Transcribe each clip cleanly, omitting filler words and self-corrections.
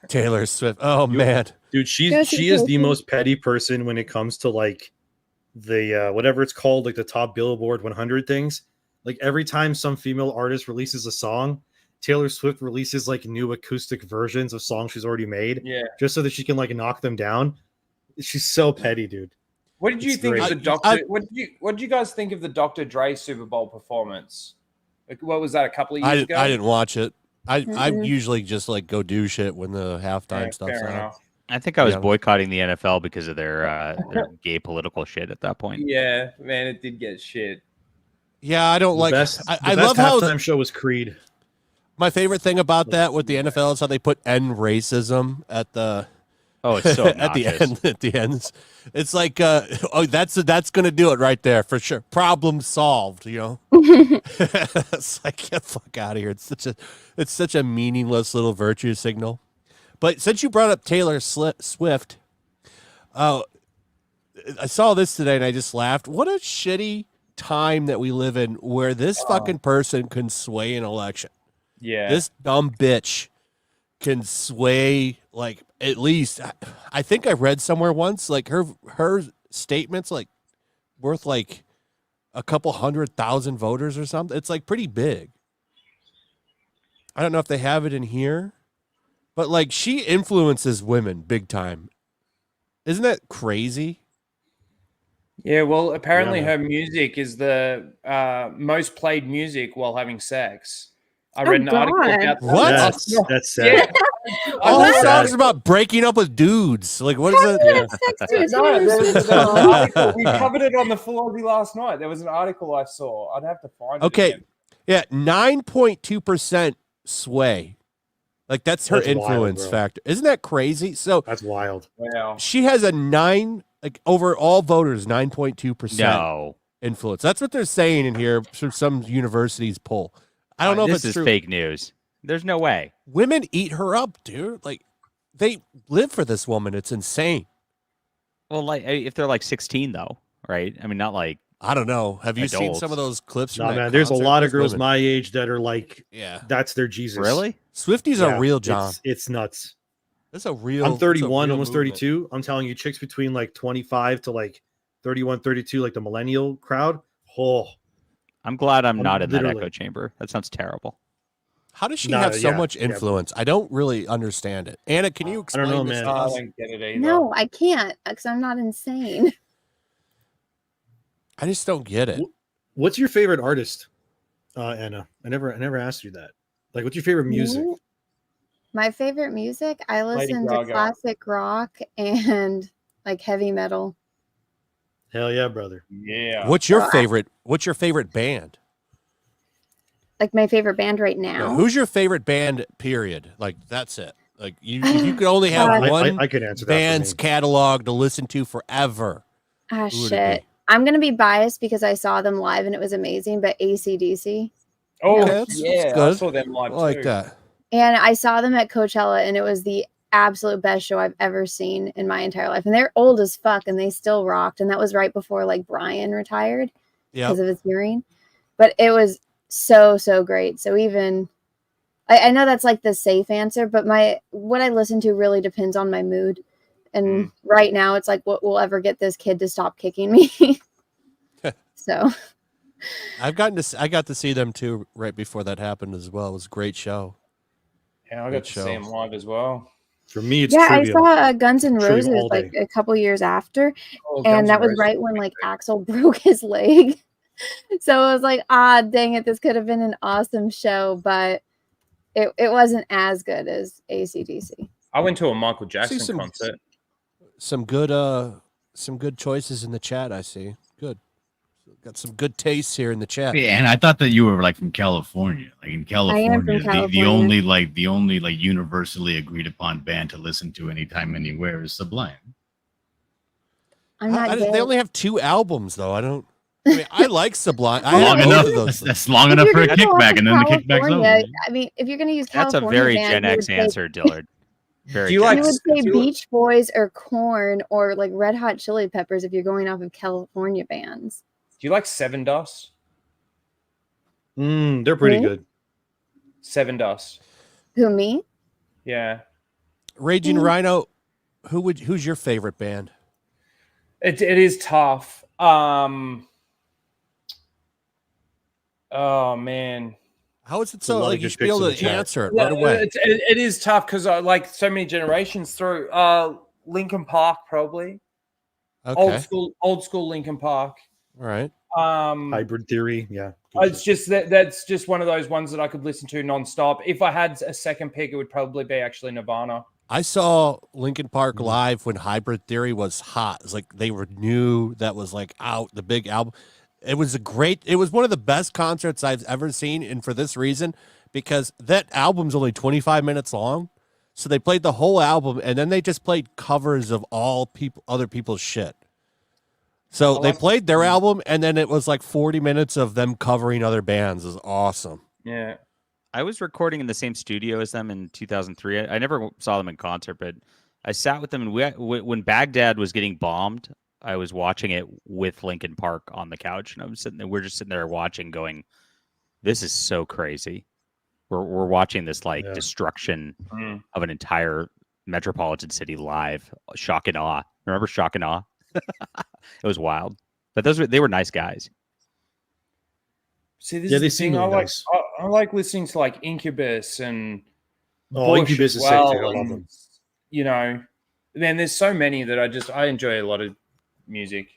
Taylor Swift. Oh man, dude, she is the most petty person when it comes to like the whatever it's called, like the top Billboard 100 things. Like every time some female artist releases a song, Taylor Swift releases like new acoustic versions of songs she's already made, just so that she can like knock them down. She's so petty, dude. What did you think of the Dr. What did you guys think of the Dr. Dre Super Bowl performance? Like, what was that, a couple of years ago? I didn't watch it. I usually just like go do shit when the halftime stuff's on. I think I was boycotting the NFL because of their gay political shit at that point. Yeah, man, it did get shit. Yeah, I don't like. I love how the halftime show was Creed. My favorite thing about that with the NFL is how they put end racism at the. Oh, it's so at the end. At the ends, it's like, that's gonna do it right there for sure. Problem solved. You know, it's like, get the fuck out of here. It's such a meaningless little virtue signal. But since you brought up Taylor Swift, I saw this today and I just laughed. What a shitty time that we live in, where this fucking person can sway an election. Yeah, this dumb bitch can sway, like, at least I think I read somewhere once, like her statements like worth like a couple 100,000 voters or something. It's like pretty big. I don't know if they have it in here, but like she influences women big time. Isn't that crazy? Yeah, well, apparently her music is the most played music while having sex. I read an article about that. What? That's sad. Yeah. All her songs about breaking up with dudes. Like, what is that? We covered it on the Full Aussie last night. There was an article I saw. I'd have to find it. Okay. Yeah, 9.2% sway. Like, that's her influence wild, factor. Isn't that crazy? So that's wild. Wow. She has a over all voters, 9.2% influence. That's what they're saying in here from some university's poll. I don't know if it's true. Fake news. There's no way. Women eat her up, dude. Like, they live for this woman. It's insane. Well, like, if they're like 16, though, right? I mean, not like, I don't know. Have you adults. seen some of those clips? No, man. There's a lot of girls my age that are like, that's their Jesus. Really? Swifties are real, John. It's nuts. That's a real. I'm 31, almost 32. I'm telling you, chicks between like 25 to like 31, 32, like the millennial crowd. Oh. I'm glad I'm not in that echo chamber. That sounds terrible. How does she have so much influence? I don't really understand it. Anna, can you explain? I don't know, man. I don't get it either. No, I can't, because I'm not insane. I just don't get it. What's your favorite artist, Anna? I never asked you that. Like, what's your favorite music? My favorite music? I listen to classic rock and like heavy metal. Hell yeah, brother. Yeah. What's your favorite? What's your favorite band? Like my favorite band right now. Yeah, who's your favorite band? Period. Like that's it. Like if you could only have one I could answer band's catalog to listen to forever. Ah, shit. I'm gonna be biased because I saw them live and it was amazing. But AC/DC. Oh that's good. I saw them live too. Like that. And I saw them at Coachella, and it was the absolute best show I've ever seen in my entire life. And they're old as fuck, and they still rocked. And that was right before like Brian retired because of his hearing. But it was so great. So even I know that's like the safe answer, but what I listen to really depends on my mood. And right now, it's like, what will ever get this kid to stop kicking me? So I got to see them too right before that happened as well. It was a great show. Yeah, I got to see them live as well. For me, it's trivial. I saw Guns N' Roses like a couple years after, and that was right when like Axl broke his leg. So I was like, dang it, this could have been an awesome show, but it wasn't as good as AC/DC. I went to a Michael Jackson concert. Some good choices in the chat. I see. Good. Got some good tastes here in the chat. Yeah, and I thought that you were like from California. Like in California, I am from California. the only universally agreed upon band to listen to anytime, anywhere is Sublime. They only have 2 albums though. I like Sublime. Long enough. That's long enough for a kickback, and then the kickback's over. I mean, if you're going to use California, that's a very Gen X answer, Dillard. You would say Beach Boys or Korn or like Red Hot Chili Peppers if you're going off of California bands. Do you like Seven Dust? They're pretty good. Seven Dust. Who, me? Yeah. Raging Rhino, who's your favorite band? It is tough. Oh man. How is it a so? lot of Like you good should be picks able in to the chat. answer it right away. It is tough because I like so many generations through. Linkin Park probably. Okay. Old school Linkin Park. All right. Hybrid Theory, yeah. It's just that's just one of those ones that I could listen to nonstop. If I had a second pick, it would probably be actually Nirvana. I saw Linkin Park live when Hybrid Theory was hot. It's like they were new. That was like out the big album. It was one of the best concerts I've ever seen, and for this reason, because that album's only 25 minutes long. So they played the whole album, and then they just played covers of other people's shit. So they played their album, and then it was like 40 minutes of them covering other bands. It was awesome. Yeah. I was recording in the same studio as them in 2003. I never saw them in concert, but I sat with them, and when Baghdad was getting bombed, I was watching it with Linkin Park on the couch, and I was sitting there. We're just sitting there watching, going, "This is so crazy." We're watching this destruction of an entire metropolitan city live. Shock and awe. Remember Shock and Awe? It was wild, but they were nice guys. See, this is the thing. I like listening to like Incubus and Bush Incubus as is well, sick too. I love them. You know, then there's so many that I enjoy a lot of music.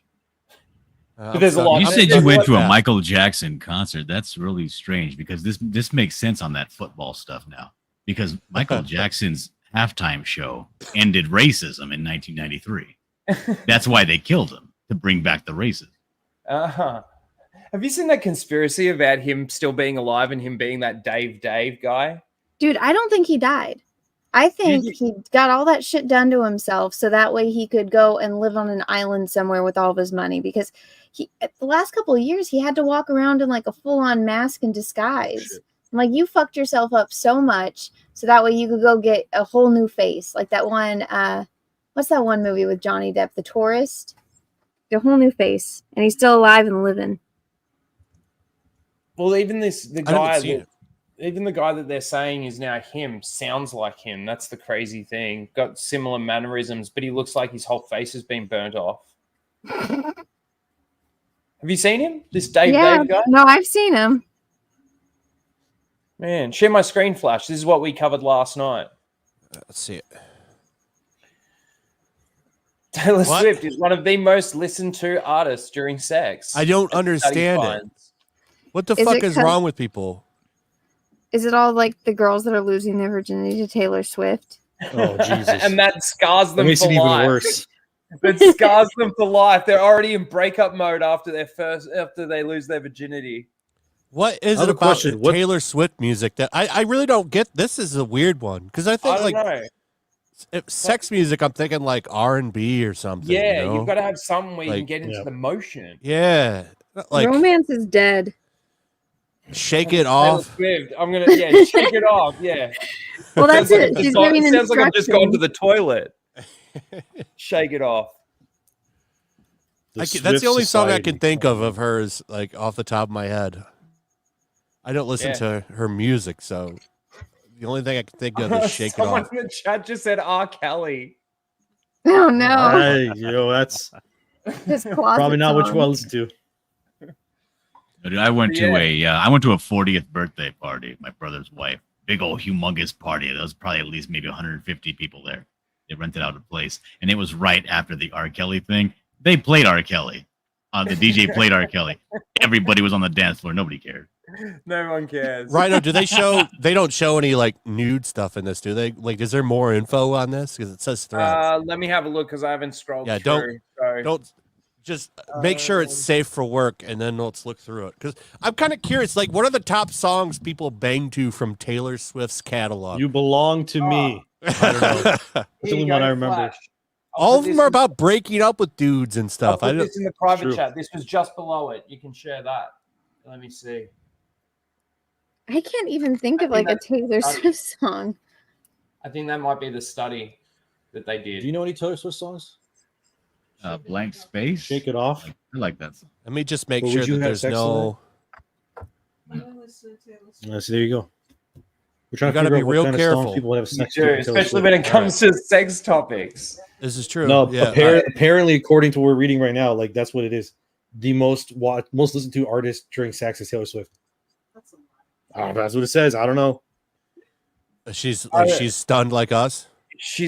But there's a lot. You said you went to a Michael Jackson concert. That's really strange because this makes sense on that football stuff now. Because Michael Jackson's halftime show ended racism in 1993. That's why they killed him, to bring back the racism. Have you seen that conspiracy about him still being alive and him being that Dave guy? Dude, I don't think he died. I think he got all that shit done to himself so that way he could go and live on an island somewhere with all of his money, because the last couple of years he had to walk around in like a full-on mask and disguise. Like, you fucked yourself up so much so that way you could go get a whole new face. Like that one, what's that one movie with Johnny Depp, The Tourist? A whole new face, and he's still alive and living. Well, even the guy that they're saying is now him sounds like him. That's the crazy thing. Got similar mannerisms, but he looks like his whole face has been burnt off. Have you seen him? This Dave guy? No, I've seen him. Man, share my screen flash. This is what we covered last night. Let's see it. Taylor Swift is one of the most listened to artists during sex. I don't understand it. What the fuck is wrong with people? Is it all like the girls that are losing their virginity to Taylor Swift? Oh, Jesus. And that scars them makes for it even life. worse. That scars them for life. They're already in breakup mode after they lose their virginity. What is it about Taylor Swift music that I really don't get? This is a weird one because I think sex music, I'm thinking like R&B or something. Yeah, you know? you've got to have something where you can get into the motion. Yeah, like romance is dead. Shake it off. I'm gonna shake it off. Yeah. Well, that's it. She's giving it sounds like I've just gone to the toilet. Shake it off. That's the only song I can think of hers, like off the top of my head. I don't listen to her music, so the only thing I can think of is "Shake It Off." Someone in the chat just said R. Kelly. Oh no! Hey, that's probably not what you want to listen to. Dude, I went to a 40th birthday party. My brother's wife, big old humongous party. There was probably at least maybe 150 people there. They rented out a place, and it was right after the R. Kelly thing. They played R. Kelly. The DJ played R. Kelly. Everybody was on the dance floor. Nobody cared. No one cares. Rhino, do they show? They don't show any like nude stuff in this, do they? Like, is there more info on this? Because it says threads. Let me have a look because I haven't scrolled. Yeah, through, don't. Just make sure it's safe for work, and then let's look through it. Because I'm kind of curious, like, what are the top songs people bang to from Taylor Swift's catalog? You Belong to Me. I don't know. That's the only one I remember. All of them are about breaking up with dudes and stuff. I'll put this in the private chat. This was just below it. You can share that. Let me see. I can't even think of like a Taylor Swift song. I think that might be the study that they did. Do you know any Taylor Swift songs? Blank Space. Shake It Off. I like that song. Let me just make sure that there's no. So there you go. We're trying You to gotta figure be out what real kind of careful. songs people have You sex do, to. especially when it comes to sex topics. This is true. No, yeah. apparently, according to what we're reading right now, like that's what it is. The most listened to artist during sex is Taylor Swift. That's what it says. I don't know. She's stunned like us.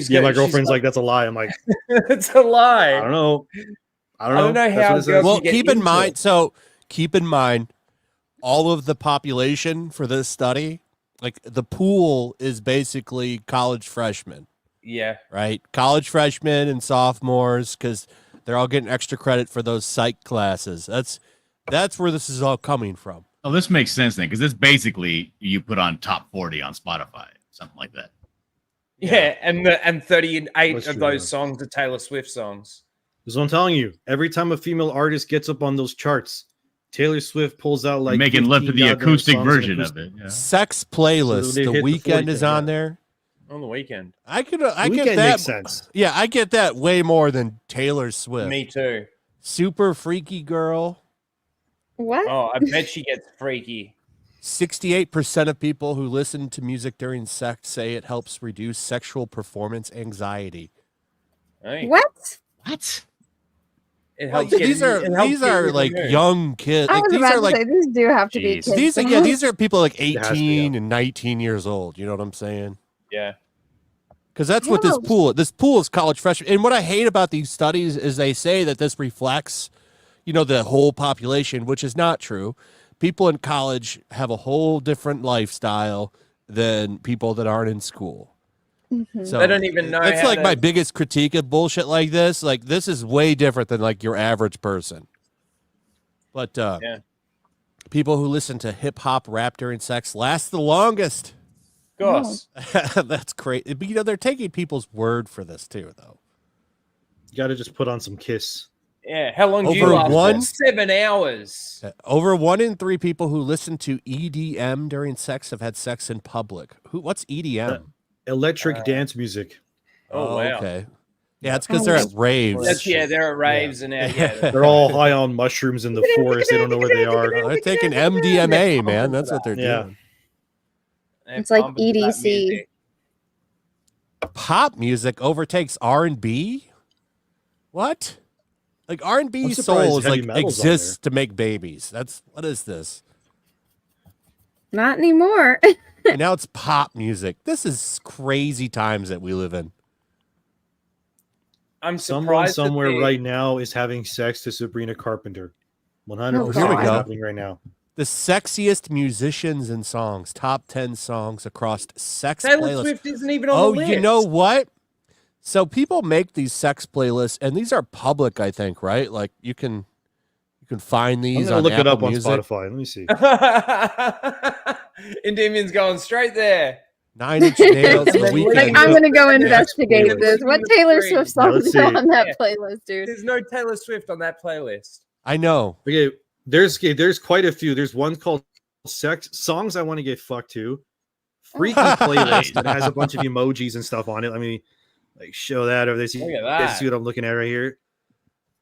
My girlfriend's like, that's a lie. I'm like, it's a lie. I don't know. I don't know That's how what it says. girls Well, can get keep in into mind. it. So keep in mind, all of the population for this study, like the pool is basically college freshmen. Yeah. Right, college freshmen and sophomores, because they're all getting extra credit for those psych classes. That's where this is all coming from. Oh, this makes sense then, because this basically you put on top 40 on Spotify, something like that. Yeah, and 38 That's of true, those yeah. songs are Taylor Swift songs. That's what I'm telling you. Every time a female artist gets up on those charts, Taylor Swift pulls out like Making love to 15 the goddamn acoustic songs version and of it. Yeah. Sex playlist. So they the hit the weekend 40 is thing, on yeah. there. On the weekend. I get Weeknd that. makes sense. Yeah, I get that way more than Taylor Swift. Me too. Super freaky girl. What? Oh, I bet she gets freaky. 68% of people who listen to music during sex say it helps reduce sexual performance anxiety. Hey, What? What? it Well, helps get- these it helps are get rid of like the mood. young kids. I Like, was these about are to like say these do have to be Jeez. kids. these are people like has to be, 18 yeah. and 19 years old. You know what I'm saying? Yeah. Because that's what this pool is college freshmen. And what I hate about these studies is they say that this reflects, the whole population, which is not true. People in college have a whole different lifestyle than people that aren't in school. Mhm. So They don't even know That's how like to- my biggest critique of bullshit like this. Like, this is way different than like your average person. But Yeah. people who listen to hip hop rap during sex last the longest. Of course. That's great. But, they're taking people's word for this too, though. You got to just put on some Kiss. Yeah. How long do you Over last? one? 7 hours. Over 1 in 3 people who listen to EDM during sex have had sex in public. What's EDM? Electric dance music. Oh, wow. Okay. Yeah, it's because they're at raves. They're at raves and yeah. They're all high on mushrooms in the forest. They don't know where they are. They're taking MDMA, man. That's what they're Yeah. doing. It's like EDC. Pop music overtakes R&B? What? Like R&B I'm surprised souls heavy like metal's on exists to make babies. What is this? Not anymore. And now it's pop music. This is crazy times that we live in. I'm Someone surprised somewhere that they- right now is having sex to Sabrina Carpenter. 100% Here we go. happening right now. The sexiest musicians and songs, top 10 songs across sex Taylor playlists. Swift isn't even on Oh, the list. you know what? So people make these sex playlists, and these are public, I think, right? Like you can find I'm these gonna on look Apple it up on Music. Spotify. Let me see. Endemion's going straight there. 9 Inch Nails, The Like, Weeknd. I'm gonna go Yeah. investigate Yeah. this. What Taylor Swift Yeah, songs let's are see. on that Yeah. playlist, dude? There's no Taylor Swift on that playlist. I know. Okay, there's quite a few. There's one called "Sex Songs I Want to Get Fucked To." Freaky playlist that has a bunch of emojis and stuff on it. Let me show that over there. So Look you at guys that. see what I'm looking at right here,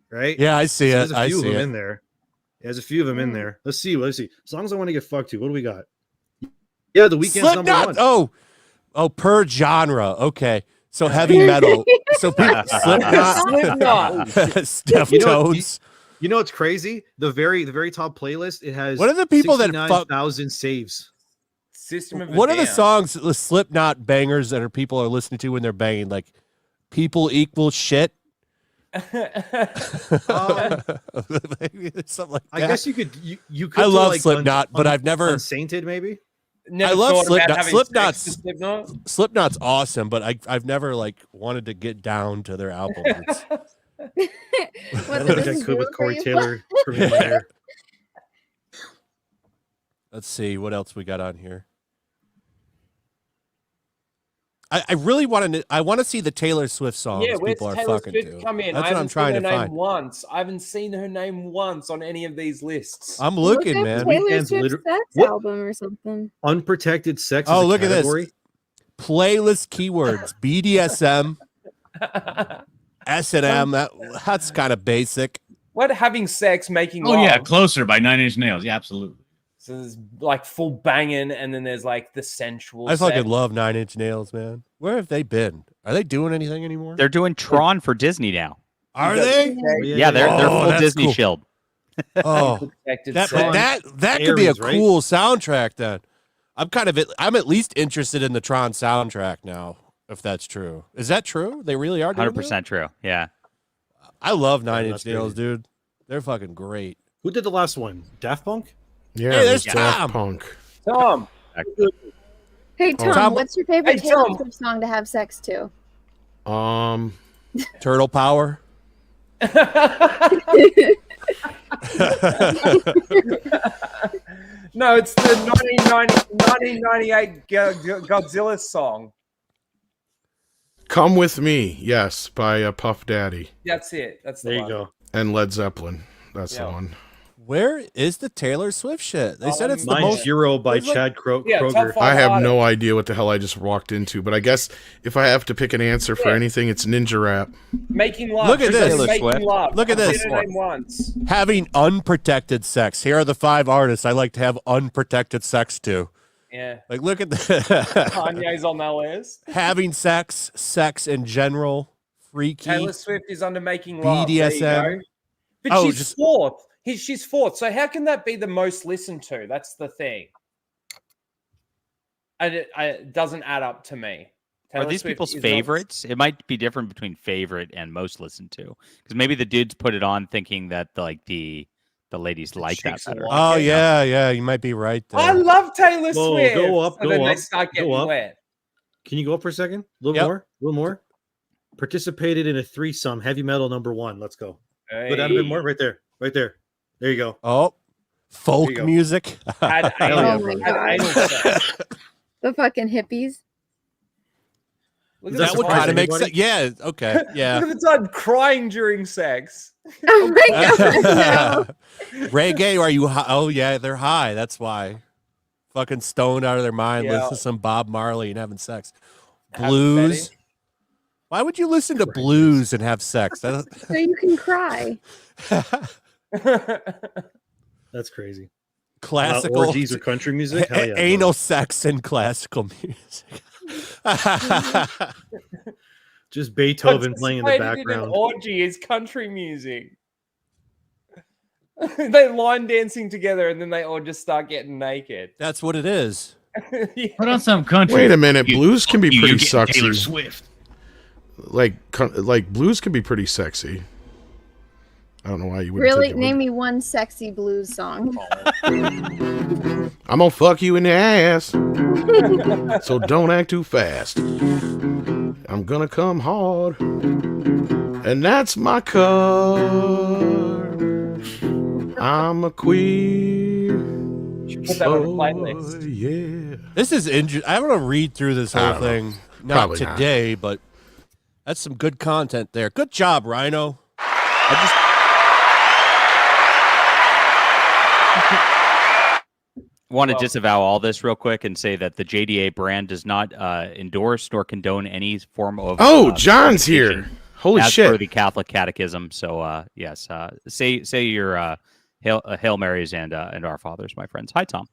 right? Yeah, I see So it. there's a I few of see them it. in there. There's a few of them in there. Let's see. Songs I Want to Get Fucked To. What do we got? Yeah, The Weeknd's number Slipknot. one. Oh, per genre. Okay. So heavy metal. So people, Slipknot, Slipknot. Deftones. You know what's crazy? The very top playlist. It has What are the people that fuck? 69,000 saves. System of a What are the Down. songs, the Slipknot bangers that people are listening to when they're banging? Like, people equal shit. Something like I that. guess you could. You could. I do, love like, Slipknot, but I've never. Unsainted, maybe. Never I love thought about Slipknot. having Slipknot's- sex to Slipknot. Slipknot's awesome, but I've never wanted to get down to their album. It's- I don't think I could with Corey Taylor trimming my hair. Let's see what else we got on here. I really want to. I want to see the Taylor Swift songs Yeah, where's people are Taylor fucking Swift to. come in? That's I what haven't I'm trying seen to her name find. once. I haven't seen her name once on any of these lists. I'm looking, Look man. up Taylor Weeknd's Swift's liter- sex What? album or something. Unprotected sex. Oh, is a look at this. category? Playlist keywords: BDSM, S&M. That's kind of basic. What having sex, making Oh love? yeah, Closer by 9 Inch Nails. Yeah, absolutely. So there's like full banging, and then there's like the sensual. I fucking sex. love 9 Inch Nails, man. Where have they been? Are they doing anything anymore? They're doing Tron for Disney now. Are they? Yeah, they're Oh, full that's Disney cool. shield. Oh, Protected that sex. could be a Aries, right? cool soundtrack. Then I'm at least interested in the Tron soundtrack now. If that's true, is that true? They really are doing 100% true. Yeah. that? I love 9 Yeah, Inch that's Nails, crazy. dude. They're fucking great. Who did the last one? Daft Punk? Yeah, Hey, it there's was Daft Tom. Punk. Tom. Hey Tom, Tom- what's your favorite Hey, Taylor Tom. Swift song to have sex to? Turtle Power. No, it's the 1998 Godzilla song. Come With Me, yes, by Puff Daddy That's it. That's the There you one. go. and Led Zeppelin. That's Yeah. the one. Where is the Taylor Swift shit? They said it's the Mine's most. Hero by It's like- Chad Yeah, Kroger. top five I have artists. no idea what the hell I just walked into, but I guess if I have to pick an answer for Yeah. anything, it's Ninja Rap. Making love. Look at She this. says Taylor Making Swift. love. Look at I this. did her name once. Having unprotected sex. Here are the 5 artists I like to have unprotected sex to. Yeah. Like, look at the Kanye's on that list. having sex, sex in general, freaky. Taylor Swift is under Making Love. There you BDSM. go. But Oh, she's just- fourth. She's fourth. So how can that be the most listened to? That's the thing. It doesn't add up to me. Are Taylor these Swift people's is not- favorites? It might be different between favorite and most listened to, because maybe the dudes put it on thinking that the ladies like that chicks will better. like Oh it. yeah, you might be right there. I love Taylor Whoa, Swift. go up, So go then they up, start go getting up. wet. Can you go up for a second? A little Yep. more? A little more? Participated in a threesome, heavy metal #1. Let's go. Go down a bit more. Right there. Right there. There you go. Oh, There folk you go. music. Had Hell yeah, Oh my brother. had God. anal sex. The fucking hippies. Look at That That the would surprise kind of make anybody? sense. Yeah. Okay. Yeah. Look at the time crying during sex. Oh my God, no. Reggae? Are you high? Oh yeah, they're high. That's why. Fucking stoned out of their mind, Yeah. listening to some Bob Marley and having sex. Having Blues. Betty. Why would you listen to blues and have sex? That- So you can cry. That's crazy. classical Orgies or country music? Hell yeah. bro. anal sex and classical music. Just Beethoven playing in the Participated in an background. orgy is country music. They line dancing together and then they all just start getting naked. That's what it is. Yeah. Put on some country. Wait a minute, blues can be You're pretty getting Taylor sexy. Swift. Like blues can be pretty sexy. I don't know why you would Really? think it Name would. me one sexy blues song. I'm gonna fuck you in the ass, so don't act too fast. I'm gonna come hard, and that's my car. I'm a queen. Should put that on a Oh, playlist. yeah. This is interesting. I want to read through this I whole don't know. thing. Not Probably not. today, but that's some good content there. Good job, Rhino. Want to Well- disavow all this real quick and say that the JDA brand does not endorse nor condone any form of. Oh, John's prostitution here. Holy as per shit. the Catholic Catechism. So yes, say your Hail Marys and Our Fathers, my friends. Hi, Tom.